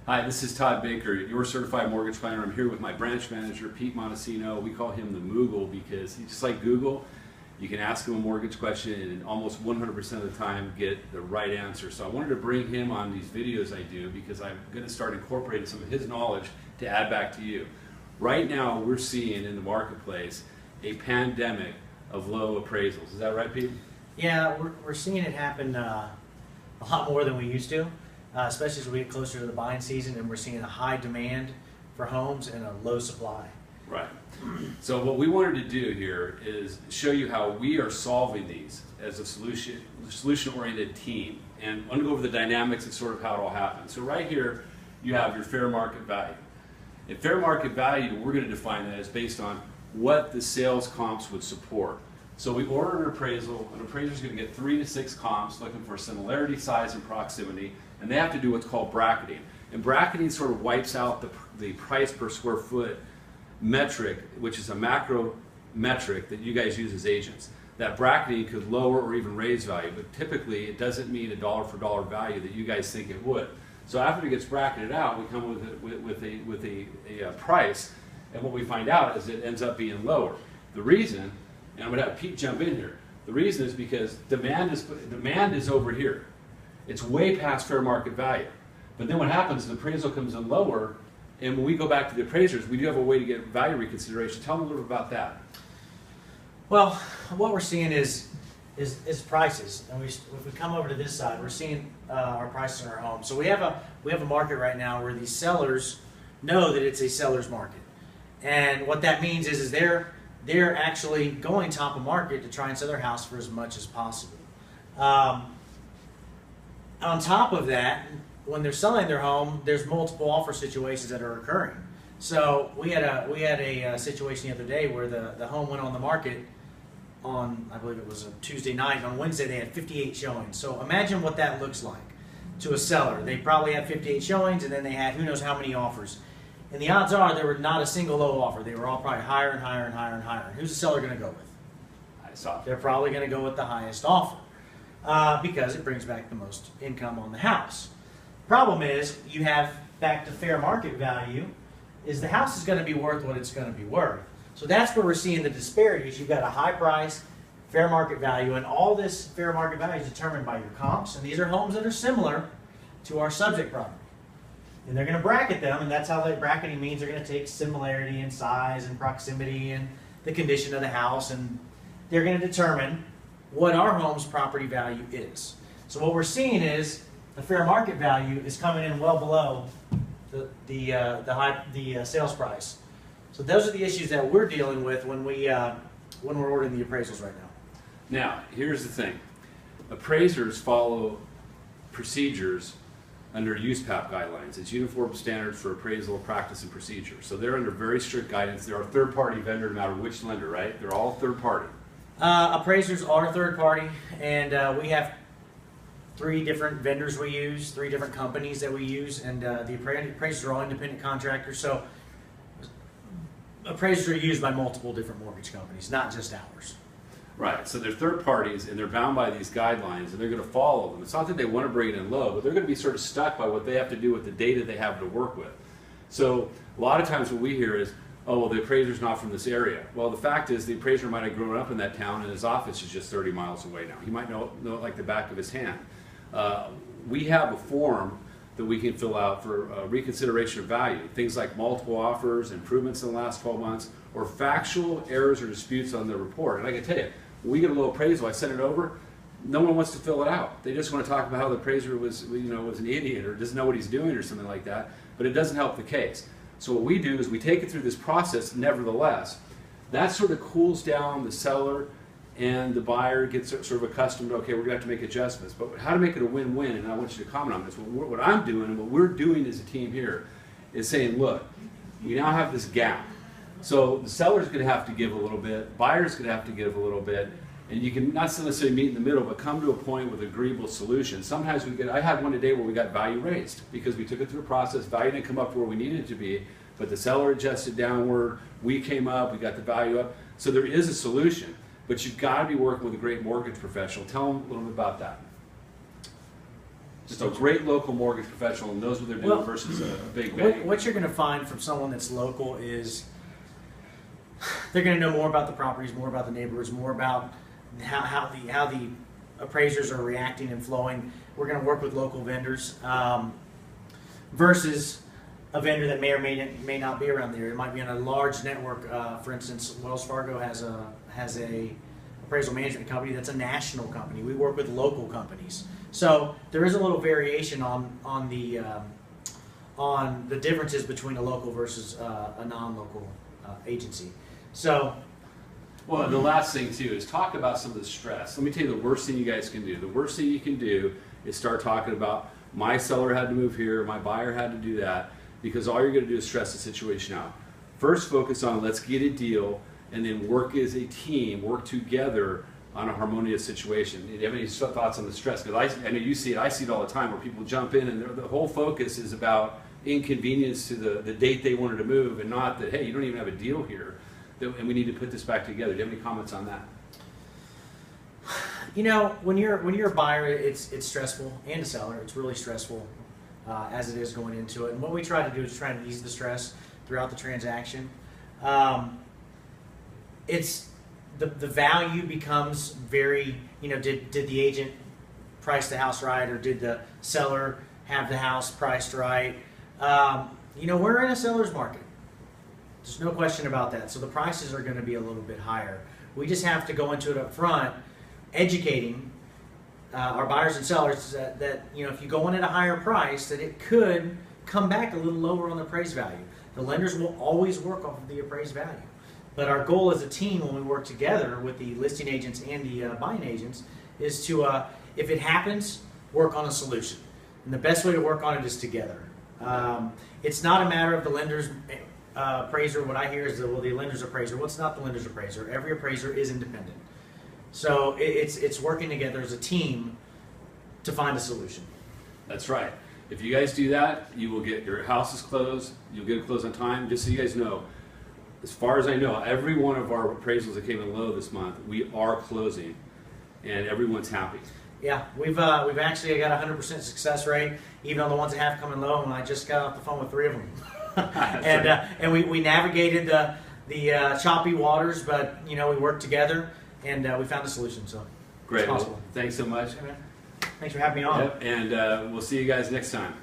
Hi, this is Todd Baker, your certified mortgage planner. I'm here with my branch manager, Pete Montesino. We call him the Moogle because he's just like Google. You can ask him a mortgage question and almost 100% of the time get the right answer. So I wanted to bring him on these videos I do because I'm going to start incorporating some of his knowledge to add back to you. Right now we're seeing in the marketplace a pandemic of low appraisals. Is that right, Pete? Yeah, we're seeing it happen a lot more than we used to. Especially as we get closer to the buying season and we're seeing a high demand for homes and a low supply. Right. So what we wanted to do here is show you how we are solving these as a solution-oriented team. And I'm going to go over the dynamics and sort of how it all happens. So right here, you have your fair market value. And fair market value, we're going to define that as based on what the sales comps would support. So we order an appraisal. An appraiser is going to get 3 to 6 comps looking for similarity, size, and proximity. And they have to do what's called bracketing. And bracketing sort of wipes out the price per square foot metric, which is a macro metric that you guys use as agents. That bracketing could lower or even raise value, but typically it doesn't mean a dollar for dollar value that you guys think it would. So after it gets bracketed out, we come with a price, and what we find out is it ends up being lower. The reason, and I'm going to have Pete jump in here, the reason is because demand is over here. It's way past fair market value. But then what happens, the appraisal comes in lower, and when we go back to the appraisers, we do have a way to get value reconsideration. Tell them a little bit about that. Well, what we're seeing is prices. And if we come over to this side, we're seeing our prices in our home. So we have a market right now where these sellers know that it's a seller's market. And what that means is they're actually going top of market to try and sell their house for as much as possible. On top of that, when they're selling their home, there's multiple offer situations that are occurring. So we had a situation the other day where the home went on the market on, I believe it was a Tuesday night. On Wednesday they had 58 showings. So imagine what that looks like to a seller. They probably had 58 showings and then they had who knows how many offers. And the odds are there were not a single low offer. They were all probably higher and higher and higher and higher. And who's the seller going to go with? Highest offer. They're probably going to go with the highest offer. Because it brings back the most income on the house. Problem is, you have back to fair market value, is the house is going to be worth what it's going to be worth. So that's where we're seeing the disparities. You've got a high price, fair market value, and all this fair market value is determined by your comps, and these are homes that are similar to our subject property. And they're going to bracket them, and that's how that bracketing means they're going to take similarity in size and proximity and the condition of the house, and they're going to determine what our home's property value is. So what we're seeing is the fair market value is coming in well below the sales price. So those are the issues that we're dealing with when we're ordering the appraisals right now. Now, here's the thing. Appraisers follow procedures under USPAP guidelines. It's Uniform Standards for Appraisal, Practice, and Procedure. So they're under very strict guidance. They're a third-party vendor no matter which lender, right? They're all third-party. Appraisers are third party, and we have 3 different vendors we use, 3 different companies that we use, and the appraisers are all independent contractors. So appraisers are used by multiple different mortgage companies, not just ours. Right, so they're third parties and they're bound by these guidelines and they're going to follow them. It's not that they want to bring it in low, but they're going to be sort of stuck by what they have to do with the data they have to work with. So a lot of times what we hear is, oh, well, the appraiser's not from this area. Well, the fact is the appraiser might have grown up in that town and his office is just 30 miles away now. He might know it like the back of his hand. We have a form that we can fill out for reconsideration of value. Things like multiple offers, improvements in the last 12 months, or factual errors or disputes on the report. And I can tell you, when we get a low appraisal, I send it over, no one wants to fill it out. They just want to talk about how the appraiser was an idiot or doesn't know what he's doing or something like that, but it doesn't help the case. So what we do is we take it through this process nevertheless. That sort of cools down the seller and the buyer gets sort of accustomed to, okay, we're going to have to make adjustments. But how to make it a win-win, and I want you to comment on this. What I'm doing and what we're doing as a team here is saying, look, we now have this gap. So the seller's going to have to give a little bit, buyer's going to have to give a little bit, and you can not necessarily meet in the middle, but come to a point with agreeable solution. Sometimes I had one today where we got value raised because we took it through a process. Value didn't come up to where we needed it to be, but the seller adjusted downward. We came up, we got the value up. So there is a solution, but you've got to be working with a great mortgage professional. Tell them a little bit about that. Just a great local mortgage professional knows what they're doing versus a big bank. What you're going to find from someone that's local is they're going to know more about the properties, more about the neighborhoods, more about how the appraisers are reacting and flowing. We're going to work with local vendors versus a vendor that may or may not be around there. It might be on a large network. For instance, Wells Fargo has a appraisal management company that's a national company. We work with local companies, so there is a little variation on the differences between a local versus a non-local agency. So, well, the last thing too is talk about some of the stress. Let me tell you the worst thing you guys can do. The worst thing you can do is start talking about my seller had to move here, my buyer had to do that, because all you're going to do is stress the situation out. First, focus on let's get a deal, and then work as a team, work together on a harmonious situation. Do you have any thoughts on the stress? Because I know you see it, I see it all the time where people jump in and the whole focus is about inconvenience to the date they wanted to move, and not that, hey, you don't even have a deal here, and we need to put this back together. Do you have any comments on that? you know, when you're a buyer, it's stressful, and a seller, it's really stressful as it is going into it. And what we try to do is try to ease the stress throughout the transaction. It's the value becomes very, you know, did the agent price the house right, or did the seller have the house priced right? You know, we're in a seller's market. There's no question about that. So the prices are going to be a little bit higher. We just have to go into it up front, educating our buyers and sellers that you know, if you go in at a higher price, that it could come back a little lower on the appraised value. The lenders will always work off of the appraised value. But our goal as a team, when we work together with the listing agents and the buying agents, is to, if it happens, work on a solution. And the best way to work on it is together. It's not a matter of the lender's appraiser. What I hear is, well, the lender's appraiser. What's not the lender's appraiser? Every appraiser is independent. So it's working together as a team to find a solution. That's right. If you guys do that, you will get your houses closed. You'll get it closed on time. Just so you guys know, as far as I know, every one of our appraisals that came in low this month, we are closing, and everyone's happy. Yeah, we've actually got a 100% success rate, even on the ones that have come in low. And I just got off the phone with 3 of them, and we navigated the choppy waters, but you know, we worked together and we found a solution. So great. it's possible. Well, thanks so much. Thanks for having me on. Yep. And we'll see you guys next time.